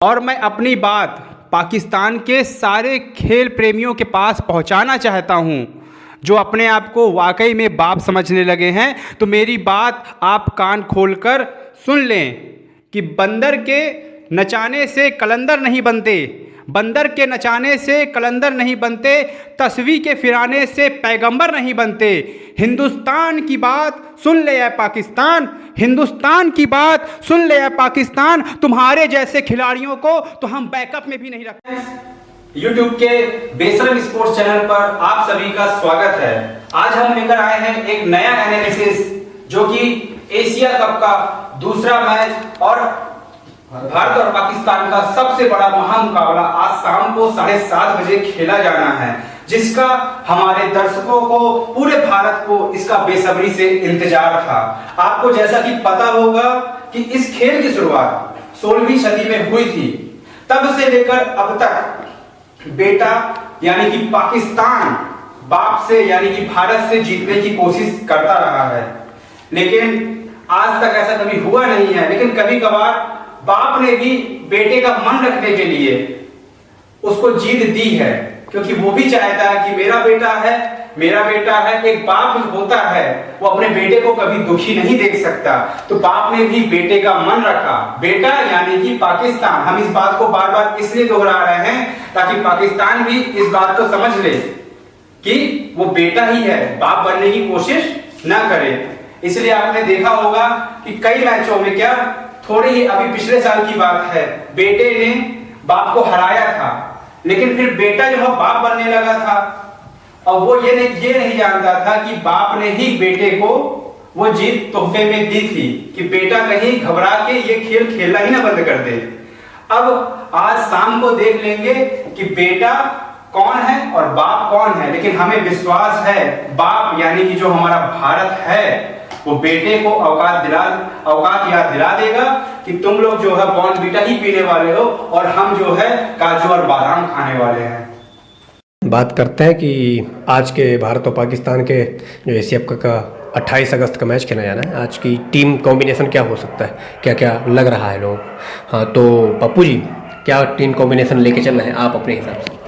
और मैं अपनी बात पाकिस्तान के सारे खेल प्रेमियों के पास पहुंचाना चाहता हूं, जो अपने आप को वाकई में बाप समझने लगे हैं। तो मेरी बात आप कान खोलकर सुन लें कि बंदर के नचाने से कलंदर नहीं बनते, बंदर के नचाने से कलंदर नहीं बनते, तस्वीर के फिराने से पैगंबर नहीं बनते। हिंदुस्तान की बात सुन ले या पाकिस्तान, हिंदुस्तान की बात सुन ले या पाकिस्तान, तुम्हारे जैसे खिलाड़ियों को तो हम बैकअप में भी नहीं रखते। यूट्यूब के बेसरम स्पोर्ट्स चैनल पर आप सभी का स्वागत है। आज हम लेकर आए हैं एक नया एनालिसिस, जो कि एशिया कप का दूसरा मैच और भारत और पाकिस्तान का सबसे बड़ा महामुकाबला आज शाम को 7:30 बजे खेला जाना है, जिसका हमारे दर्शकों को, पूरे भारत को इसका बेसब्री से इंतजार था। आपको जैसा कि पता होगा कि इस खेल की शुरुआत 16वीं सदी में हुई थी। तब से लेकर अब तक बेटा यानी कि पाकिस्तान बाप से यानी कि भारत से जीतने की कोशिश करता रहा है, लेकिन आज तक ऐसा कभी हुआ नहीं है। लेकिन कभी कभार बाप ने भी बेटे का मन रखने के लिए उसको जीत दी है, क्योंकि वो भी चाहता है कि मेरा बेटा है, मेरा बेटा है। एक बाप होता है, वो अपने बेटे को कभी दुखी नहीं देख सकता। तो बाप ने भी बेटे का मन रखा, बेटा यानी कि पाकिस्तान। हम इस बात को बार बार इसलिए दोहरा रहे हैं ताकि पाकिस्तान भी इस बात को समझ ले कि वो बेटा ही है, बाप बनने की कोशिश ना करे। इसलिए आपने देखा होगा कि कई मैचों में, क्या थोड़ी ही अभी पिछले साल की बात है, बेटे ने बाप को हराया था, लेकिन फिर बेटा जो है बाप बनने लगा था। और वो ये नहीं जानता था कि बाप ने ही बेटे को वो जीत तोहफे में दी थी, कि बेटा कहीं घबरा के ये खेल खेलना ही ना बंद कर दे। अब आज शाम को देख लेंगे कि बेटा कौन है और बाप कौन है। लेकिन हमें विश्वास है बाप यानी कि जो हमारा भारत है, वो बेटे को औकात याद दिला देगा कि तुम लोग जो है बॉर्नवीटा ही पीने वाले हो और हम जो है काजू और बादाम खाने वाले हैं। बात करते हैं कि आज के भारत और पाकिस्तान के जो एशिया कप का 28 अगस्त का मैच खेला जाना है, आज की टीम कॉम्बिनेशन क्या हो सकता है, क्या क्या लग रहा है लोग। हाँ, तो पप्पू जी, क्या टीम कॉम्बिनेशन लेके चल रहे हैं आप अपने हिसाब से?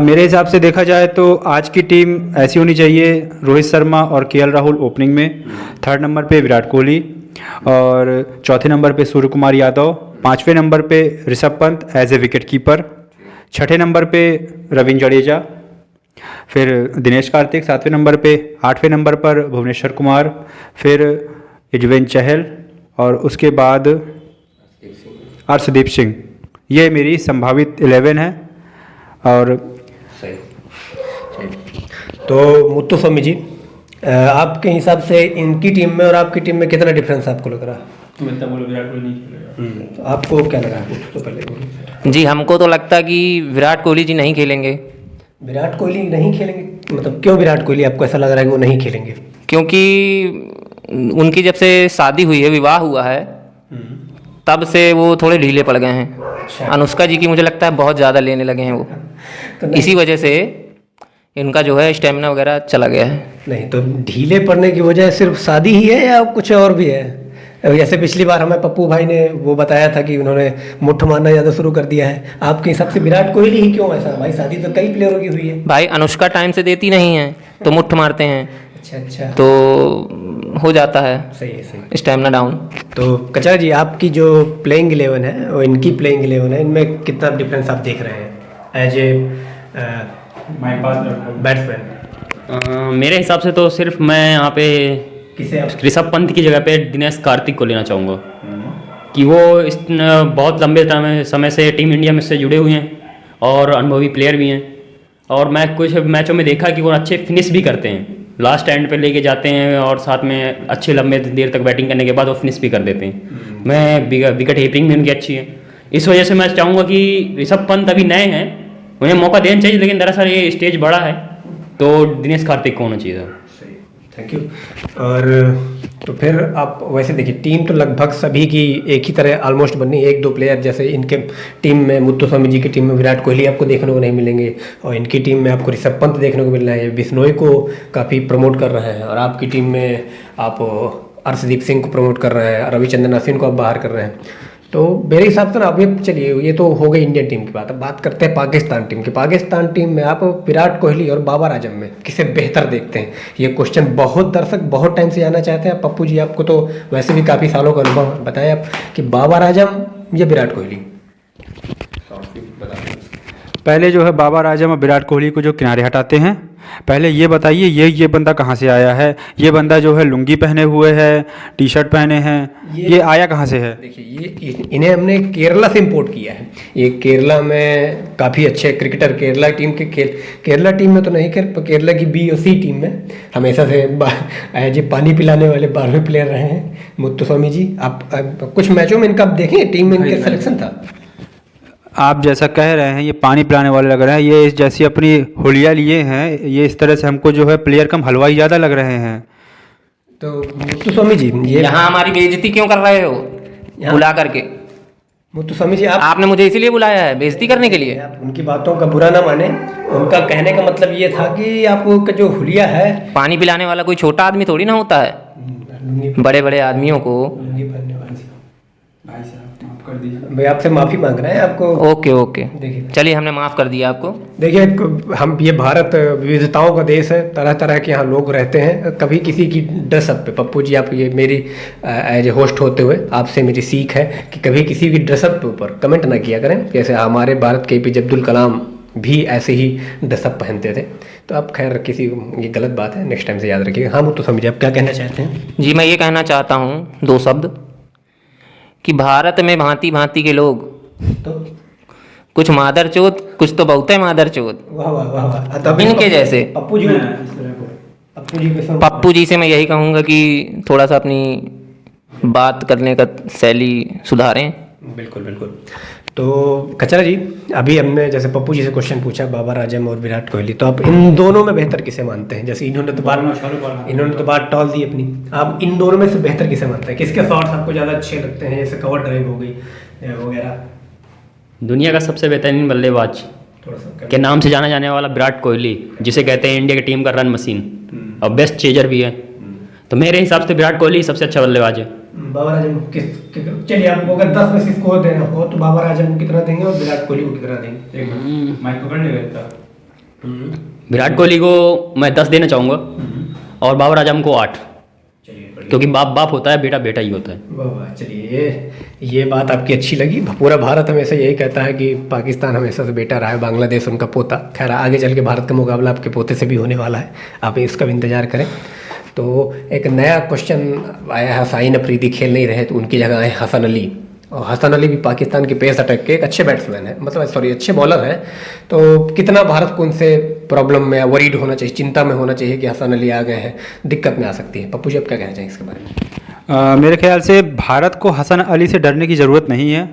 मेरे हिसाब से देखा जाए तो आज की टीम ऐसी होनी चाहिए: रोहित शर्मा और केएल राहुल ओपनिंग में, थर्ड नंबर पे विराट कोहली, और चौथे नंबर पे सूर्य कुमार यादव, पांचवें नंबर पे Rishabh Pant as a wicket keeper, छठे नंबर पे रविंद्र जडेजा, फिर दिनेश कार्तिक सातवें नंबर पे, आठवें नंबर पर भुवनेश्वर कुमार, फिर युजवेंद्र चहल, और उसके बाद अर्शदीप सिंह। ये मेरी संभावित 11 है। और सही। तो मुत्तु स्वामी जी, आपके हिसाब से इनकी टीम में और आपकी टीम में कितना डिफरेंस आपको लग रहा है? विराट कोहली नहीं खेलेगा। तो आपको क्या लगा है? तो पहले जी, हमको तो लगता है कि विराट कोहली जी नहीं खेलेंगे। विराट कोहली नहीं खेलेंगे? मतलब क्यों विराट कोहली आपको ऐसा लग रहा है कि वो नहीं खेलेंगे? क्योंकि उनकी जब से शादी हुई है, विवाह हुआ है, तब से वो थोड़े ढीले पड़ गए हैं। अनुष्का जी की मुझे लगता है बहुत ज़्यादा लेने लगे हैं वो, तो इसी वजह से इनका जो है स्टेमिना वगैरह चला गया है। नहीं, तो ढीले पड़ने की वजह सिर्फ शादी ही है या कुछ और भी है? जैसे पिछली बार हमें पप्पू भाई ने वो बताया था कि उन्होंने मुट्ठ मारना ज़्यादा शुरू कर दिया है। आपके हिसाब से विराट कोहली ही क्यों ऐसा? भाई शादी तो कई प्लेयरों की हुई है। भाई अनुष्का टाइम से देती नहीं है तो मुट्ठ मारते हैं, अच्छा, तो हो जाता है सही है, सही। Stamina down. तो कचरा जी, आपकी जो प्लेइंग 11 है और इनकी प्लेइंग 11 है, इनमें कितना डिफरेंस आप देख रहे हैं एज ए बैट्समैन? मेरे हिसाब से तो सिर्फ मैं यहाँ पे किसे आप? ऋषभ पंत की जगह पे दिनेश कार्तिक को लेना चाहूँगा, कि वो बहुत लंबे समय से टीम इंडिया में से जुड़े हुए हैं और अनुभवी प्लेयर भी हैं। और मैं कुछ मैचों में देखा कि वो अच्छे फिनिश भी करते हैं, लास्ट एंड पे लेके जाते हैं और साथ में अच्छे लंबे देर तक बैटिंग करने के बाद वो फिनिश भी कर देते हैं। मैं विकेट कीपिंग भी उनकी अच्छी है। इस वजह से मैं चाहूँगा कि ऋषभ पंत अभी नए हैं, उन्हें मौका देना चाहिए, लेकिन दरअसल ये स्टेज बड़ा है, तो दिनेश कार्तिक को होना चाहिए था। Thank you. और तो फिर आप वैसे देखिए, टीम तो लगभग सभी की एक ही तरह ऑलमोस्ट बननी। एक दो प्लेयर जैसे इनके टीम में, मुत्तु स्वामी जी की टीम में विराट कोहली आपको देखने को नहीं मिलेंगे, और इनकी टीम में आपको ऋषभ पंत देखने को मिल रहा है, बिश्नोई को काफ़ी प्रमोट कर रहे हैं, और आपकी टीम में आप अर्शदीप सिंह को प्रमोट कर रहे हैं, रविचंद्रन अश्विन को आप बाहर कर रहे हैं। तो मेरे हिसाब से ना अभी चलिए ये तो हो गई इंडियन टीम की बात। अब बात करते हैं पाकिस्तान टीम की। पाकिस्तान टीम में आप विराट कोहली और बाबर आजम में किसे बेहतर देखते हैं? ये क्वेश्चन बहुत दर्शक बहुत टाइम से जानना चाहते हैं। पप्पू जी आपको तो वैसे भी काफ़ी सालों का अनुभव है, बताएं आप कि बाबर आजम या विराट कोहली? पहले जो है बाबर आजम और विराट कोहली को जो किनारे हटाते हैं, पहले ये बताइए ये बंदा कहाँ से आया है? ये बंदा जो है लुंगी पहने हुए है, टी शर्ट पहने हैं, ये आया कहाँ से है? देखिए ये इन्हें हमने केरला से इंपोर्ट किया है। ये केरला में काफ़ी अच्छे क्रिकेटर, केरला टीम के केरला टीम में तो नहीं, केरला की बी और सी टीम में हमेशा से एज पानी पिलाने वाले 12वें प्लेयर रहे हैं मुत्तुस्वामी जी। आप कुछ मैचों में इनका आप देखें, टीम में इनका सिलेक्शन था। आप जैसा कह रहे हैं ये पानी पिलाने वाले लग रहे हैं, ये जैसी अपनी हुलिया लिए हैं, ये इस तरह से हमको जो है प्लेयर कम हलवाई ज़्यादा लग रहे हैं। तो मुत्तुस्वामी जी ये यहाँ हमारी बेइज्जती क्यों कर रहे हो बुला करके? मुत्तुस्वामी जी आपने मुझे इसीलिए बुलाया है बेइज्जती करने के लिए? आप उनकी बातों का बुरा ना माने। उनका कहने का मतलब ये था कि आपका जो हुलिया है, पानी पिलाने वाला कोई छोटा आदमी थोड़ी ना होता है, बड़े बड़े आदमियों को। भाई आपसे माफ़ी मांग रहे हैं आपको। ओके ओके, देखिए चलिए हमने माफ़ कर दिया आपको। देखिए हम ये भारत विविधताओं का देश है, तरह तरह के यहाँ लोग रहते हैं। कभी किसी की ड्रेसअप पे, पप्पू जी आप ये मेरी एज ए होस्ट होते हुए आपसे मेरी सीख है कि कभी किसी की ड्रेसअप के ऊपर कमेंट ना किया करें। जैसे हमारे भारत के APJ अब्दुल कलाम भी ऐसे ही ड्रेसअप पहनते थे। तो आप खैर किसी ये गलत बात है, नेक्स्ट टाइम से याद रखिएगा। हाँ तो समझिए आप क्या कहना चाहते हैं? जी मैं ये कहना चाहता हूँ 2 शब्द कि भारत में भांति भांति के लोग, तो कुछ मादरचोद, कुछ तो बहुत है मादरचोद। वाह वाह वाह वाह। तब इनके जैसे पप्पू जी पप्पू जी से मैं यही कहूँगा कि थोड़ा सा अपनी बात करने का शैली सुधारें। बिल्कुल बिल्कुल। तो कचरा जी, अभी हमने जैसे पप्पू जी से क्वेश्चन पूछा बाबर आजम और विराट कोहली, तो आप इन दोनों में बेहतर किसे मानते हैं? जैसे इन्होंने तो बात टॉल दी अपनी, आप इन दोनों में से बेहतर किसे मानते हैं? किसके शॉट्स आपको ज़्यादा अच्छे लगते हैं, जैसे कवर ड्राइव हो गई वगैरह? दुनिया का सबसे बेहतरीन बल्लेबाज थोड़ा सा के नाम से जाना जाने वाला विराट कोहली, जिसे कहते हैं इंडिया की टीम का रन मशीन और बेस्ट चेजर भी है, तो मेरे हिसाब से विराट कोहली सबसे अच्छा बल्लेबाज है। बाबर आजम चलिए आपको अगर 10 में से स्कोर देना हो तो बाबर आजम को कितना देंगे और विराट कोहली को कितना देंगे? माइक पकड़ नहीं रहता। विराट कोहली को मैं 10 देना चाहूँगा और बाबर आजम को 8, क्योंकि बाप होता है, बेटा बेटा ही होता है। वाह वाह, चलिए ये बात आपकी अच्छी लगी। पूरा भारत हमेशा यही कहता है कि पाकिस्तान हमेशा से बेटा रहा है, बांग्लादेश उनका पोता। खैर आगे चल के भारत का मुकाबला आपके पोते से भी होने वाला है, आप इसका भी इंतजार करें। तो एक नया क्वेश्चन आया है, शाहीन अफरीदी खेल नहीं रहे तो उनकी जगह आए हसन अली। और हसन अली भी पाकिस्तान के पेस अटैक के एक अच्छे बैट्समैन है, मतलब सॉरी अच्छे बॉलर हैं। तो कितना भारत को उनसे प्रॉब्लम में वरीड होना चाहिए, चिंता में होना चाहिए कि हसन अली आ गए हैं, दिक्कत में आ सकती है? पप्पू जी आप क्या कहना चाहिए इसके बारे में? मेरे ख्याल से भारत को हसन अली से डरने की ज़रूरत नहीं है,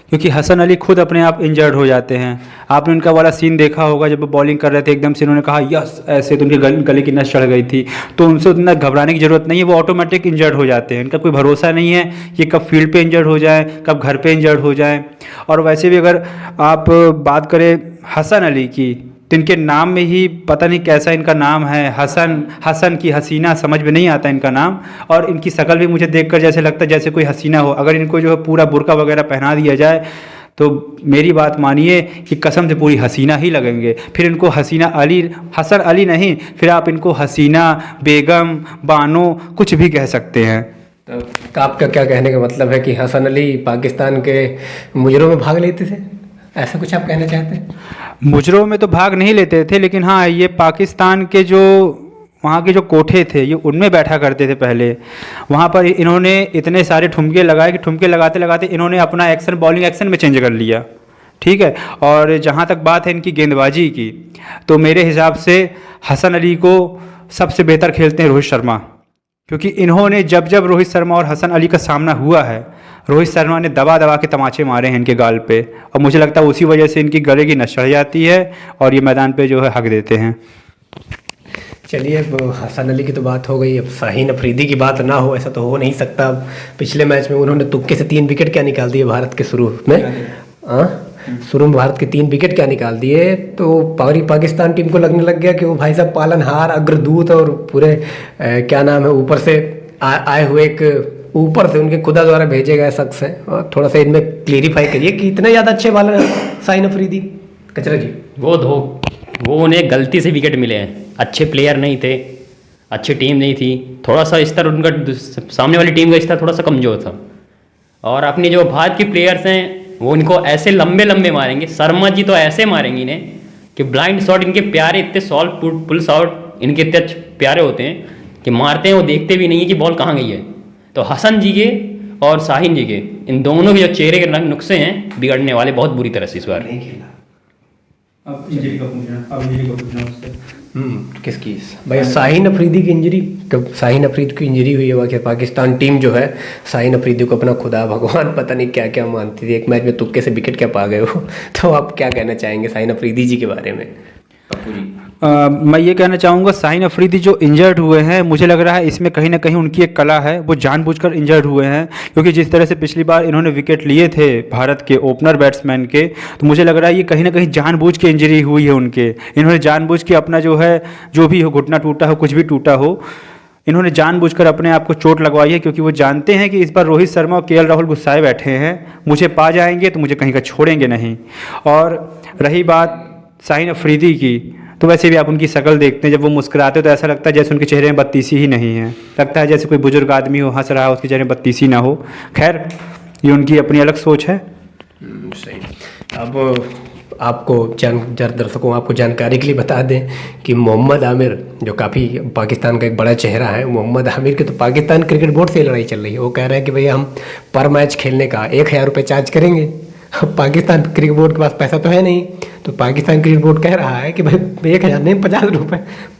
क्योंकि हसन अली खुद अपने आप इंजर्ड हो जाते हैं। आपने उनका वाला सीन देखा होगा, जब वो बॉलिंग कर रहे थे एकदम से इन्होंने कहा यस ऐसे, तो उनके गले की नस चढ़ गई थी। तो उनसे उतना घबराने की ज़रूरत नहीं है, वो ऑटोमेटिक इंजर्ड हो जाते हैं। इनका कोई भरोसा नहीं है कि कब फील्ड पे इंजर्ड हो जाए, कब घर पे इंजर्ड हो जाए। और वैसे भी अगर आप बात करें हसन अली की, तो इनके नाम में ही पता नहीं कैसा इनका नाम है, हसन की हसीना, समझ में नहीं आता इनका नाम। और इनकी शक्ल भी मुझे देखकर जैसे लगता है जैसे कोई हसीना हो। अगर इनको जो है पूरा बुर्का वगैरह पहना दिया जाए तो मेरी बात मानिए कि कसम से पूरी हसीना ही लगेंगे। फिर इनको हसन अली नहीं, फिर आप इनको हसीना, बेगम, बानो कुछ भी कह सकते हैं। तो आपका क्या कहने का मतलब है कि हसन अली पाकिस्तान के मुजरों में भाग लेते थे, ऐसा कुछ आप कहना चाहते हैं? मुजरों में तो भाग नहीं लेते थे, लेकिन हाँ ये पाकिस्तान के जो वहाँ के जो कोठे थे ये उनमें बैठा करते थे पहले। वहाँ पर इन्होंने इतने सारे ठुमके लगाए कि ठुमके लगाते लगाते इन्होंने अपना एक्शन बॉलिंग एक्शन में चेंज कर लिया, ठीक है। और जहाँ तक बात है इनकी गेंदबाजी की, तो मेरे हिसाब से हसन अली को सबसे बेहतर खेलते हैं रोहित शर्मा, क्योंकि इन्होंने जब जब रोहित शर्मा और हसन अली का सामना हुआ है, रोहित शर्मा ने दबा दबा के तमाचे मारे हैं इनके गाल पे, और मुझे लगता है उसी वजह से इनकी गले की नस चढ़ जाती है और ये मैदान पे जो है हक देते हैं। चलिए अब हसन अली की तो बात हो गई, अब शाहीन अफरीदी की बात ना हो ऐसा तो हो नहीं सकता। अब पिछले मैच में उन्होंने तुक्के से 3 विकेट क्या निकाल दिए भारत के शुरू में, शुरू में भारत के 3 विकेट क्या निकाल दिए। तो पाकिस्तान टीम को लगने लग गया कि वो भाई साहब पालनहार, अग्रदूत और पूरे क्या नाम है ऊपर से आए हुए एक ऊपर से उनके खुदा द्वारा भेजे गए शख्स हैं, और थोड़ा सा इनमें क्लियरिफाई करिए कि इतने ज़्यादा अच्छे बॉलर हैं शाहीन अफरीदी। कचरा जी वो उन्हें गलती से विकेट मिले हैं, अच्छे प्लेयर नहीं थे, अच्छी टीम नहीं थी, थोड़ा सा स्तर उनका सामने वाली टीम का स्तर थोड़ा सा कमज़ोर था। और अपनी जो भारत की प्लेयर्स हैं वो इनको ऐसे लंबे लंबे मारेंगे, शर्मा जी तो ऐसे मारेंगे इन्हें कि ब्लाइंड शॉट इनके प्यारे, इतने सॉल्ट पुल शॉट इनके इतने प्यारे होते हैं कि मारते हैं वो देखते भी नहीं है कि बॉल कहाँ गई है। तो हसन जी के और शाहीन जी के इन दोनों के जो चेहरे के रंग नुक्से हैं बिगड़ने वाले बहुत बुरी तरह से इस बार। अब इंजरी का पूछना उससे। किसकी भाई? शाहीन अफरीदी की इंजरी, कब शाहीन अफरीदी की इंजरी हुई है वहाँ पाकिस्तान टीम जो है शाहीन अफरीदी को अपना खुदा भगवान पता नहीं क्या क्या मानती थी। एक मैच में तुक्के से विकेट क्या पा गए हो। तो आप क्या कहना चाहेंगे शाहीन अफरीदी जी के बारे में? पप्पू जी। मैं ये कहना चाहूँगा शाहीन अफरीदी जो इंजर्ड हुए हैं, मुझे लग रहा है इसमें कहीं ना कहीं उनकी एक कला है, वो जानबूझकर इंजर्ड हुए हैं। क्योंकि जिस तरह से पिछली बार इन्होंने विकेट लिए थे भारत के ओपनर बैट्समैन के, तो मुझे लग रहा है ये कहीं ना कहीं जानबूझ के इंजरी हुई है उनके। इन्होंने जानबूझ के अपना जो है, जो भी हो, घुटना टूटा हो, कुछ भी टूटा हो, इन्होंने जानबूझकर अपने आप को चोट लगवाई है। क्योंकि वो जानते हैं कि इस बार रोहित शर्मा और केएल राहुल गुस्साए बैठे हैं, मुझे पा जाएंगे तो मुझे कहीं का छोड़ेंगे नहीं। और रही बात शाहीन अफरीदी की, तो वैसे भी आप उनकी शक्ल देखते हैं, जब वो मुस्कुराते हैं तो ऐसा लगता है जैसे उनके चेहरे में बत्तीसी ही नहीं है, लगता है जैसे कोई बुजुर्ग आदमी हो हंस रहा हो, उसके चेहरे में बत्तीसी ना हो। खैर, ये उनकी अपनी अलग सोच है। सही। अब आपको दर्शकों आपको जानकारी के लिए बता दें कि मोहम्मद आमिर जो काफ़ी पाकिस्तान का एक बड़ा चेहरा है, मोहम्मद आमिर की तो पाकिस्तान क्रिकेट बोर्ड से लड़ाई चल रही है। वो कह रहे हैं कि भैया हम पर मैच खेलने का 1000 रुपये चार्ज करेंगे। पाकिस्तान क्रिकेट बोर्ड के पास पैसा तो है नहीं, तो पाकिस्तान क्रिकेट बोर्ड कह रहा है कि भाई 1000 नहीं,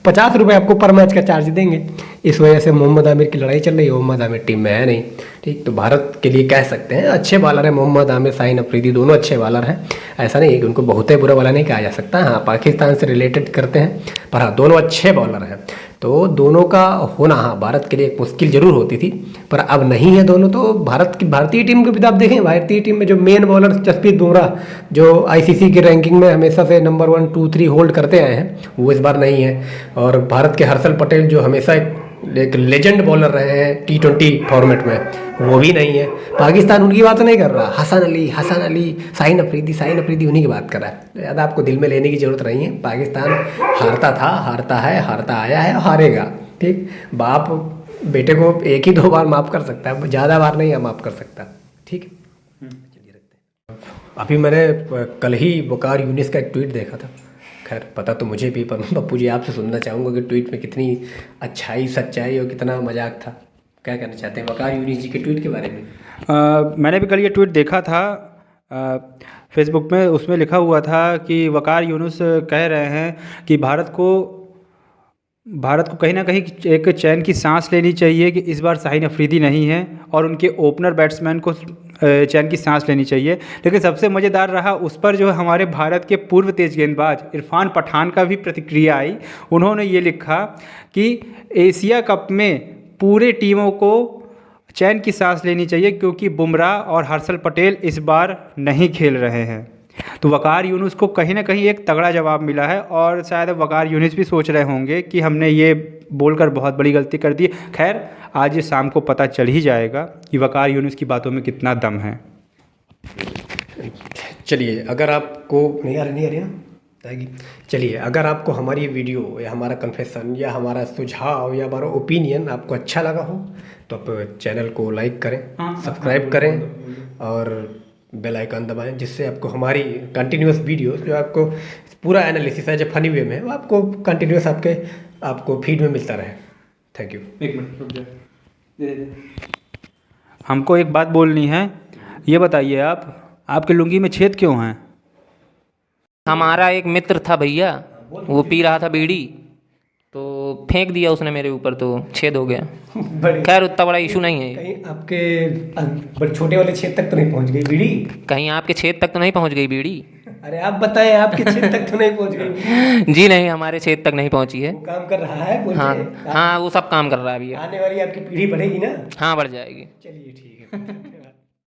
50 रुपये आपको पर मैच का चार्ज देंगे। इस वजह से मोहम्मद आमिर की लड़ाई चल रही है। मोहम्मद आमिर टीम में है नहीं, ठीक। तो भारत के लिए कह सकते हैं अच्छे बॉलर हैं मोहम्मद आमिर, शाहीन अफरीदी, दोनों अच्छे बॉलर हैं। ऐसा नहीं है कि उनको बहुत ही बुरा वाला नहीं कहा जा सकता। हाँ, पाकिस्तान से रिलेटेड करते हैं, पर हाँ दोनों अच्छे बॉलर हैं। तो दोनों का होना हाँ भारत के लिए एक मुश्किल जरूर होती थी, पर अब नहीं है दोनों। तो भारतीय टीम को भी आप देखें, भारतीय टीम में जो मेन बॉलर जसप्रीत बुमराह जो आईसीसी की रैंकिंग में हमेशा से नंबर 1, 2, 3 होल्ड करते आए हैं, वो इस बार नहीं है। और भारत के हर्षल पटेल जो हमेशा एक लेजेंड बॉलर रहे हैं T20 फॉर्मेट में, वो भी नहीं है। पाकिस्तान उनकी बात नहीं कर रहा, हसन अली, शाहीन अफरीदी उन्हीं की बात कर रहा है। ज़्यादा आपको दिल में लेने की ज़रूरत नहीं है। पाकिस्तान हारता था, हारता है, हारता आया है, हारेगा, ठीक। बाप बेटे को 1 ही 2 बार माफ़ कर सकता है, ज़्यादा बार नहीं माफ़ कर सकता, ठीक। चलिए रखते हैं। अभी मैंने कल ही वकार यूनिस का एक ट्वीट देखा था। खैर पता तो मुझे भी, पर पप्पू जी आपसे सुनना चाहूँगा कि ट्वीट में कितनी अच्छाई, सच्चाई और कितना मजाक था। क्या कहना चाहते हैं वकार यूनिस जी के ट्वीट के बारे में? मैंने भी कल ये ट्वीट देखा था फेसबुक में। उसमें लिखा हुआ था कि वकार यूनुस कह रहे हैं कि भारत को कहीं ना कहीं एक चैन की सांस लेनी चाहिए कि इस बार शाहीन अफरीदी नहीं है, और उनके ओपनर बैट्समैन को चैन की सांस लेनी चाहिए। लेकिन सबसे मज़ेदार रहा उस पर जो हमारे भारत के पूर्व तेज गेंदबाज इरफान पठान का भी प्रतिक्रिया आई। उन्होंने ये लिखा कि एशिया कप में पूरे टीमों को चैन की सांस लेनी चाहिए क्योंकि बुमराह और हर्षल पटेल इस बार नहीं खेल रहे हैं। तो वकार यूनुस को कहीं ना कहीं एक तगड़ा जवाब मिला है, और शायद वकार यूनुस भी सोच रहे होंगे कि हमने ये बोलकर बहुत बड़ी गलती कर दी। खैर, आज ये शाम को पता चल ही जाएगा कि वकार यूनुस की बातों में कितना दम है। चलिए, अगर आपको नहीं आ रही ना आएगी। चलिए, अगर आपको हमारी वीडियो या हमारा कन्फेशन या हमारा सुझाव या हमारा ओपिनियन आपको अच्छा लगा हो तो आप चैनल को लाइक करें, सब्सक्राइब करें और बेल आइकन दबाएं, जिससे आपको हमारी कंटिन्यूस वीडियोस जो आपको पूरा एनालिसिस है जो फनी वे में, वो आपको कंटिन्यूस आपको फीड में मिलता रहे। Thank you. 1 मिनट रुक जाए। हमको एक बात बोलनी है, ये बताइए आपके लुंगी में छेद क्यों हैं? हमारा एक मित्र था भैया, वो पी रहा था बीड़ी, तो फेंक दिया उसने मेरे ऊपर, तो छेद हो गया। खैर उतना बड़ा इशू नहीं है। कहीं आपके बड़े छोटे वाले छेद तक तो नहीं पहुंच गई बीड़ी? कहीं आपके छेद तक तो नहीं पहुंच गई बीड़ी? अरे आप बताएं, आपके छेद तक तो नहीं पहुंच गई? जी नहीं, हमारे छेद तक नहीं पहुंची है। वो काम कर रहा है? हाँ, वो सब काम कर रहा है भैया। आने वाली आपकी पीढ़ी बढ़ेगी ना? हाँ, बढ़ जाएगी। चलिए ठीक है।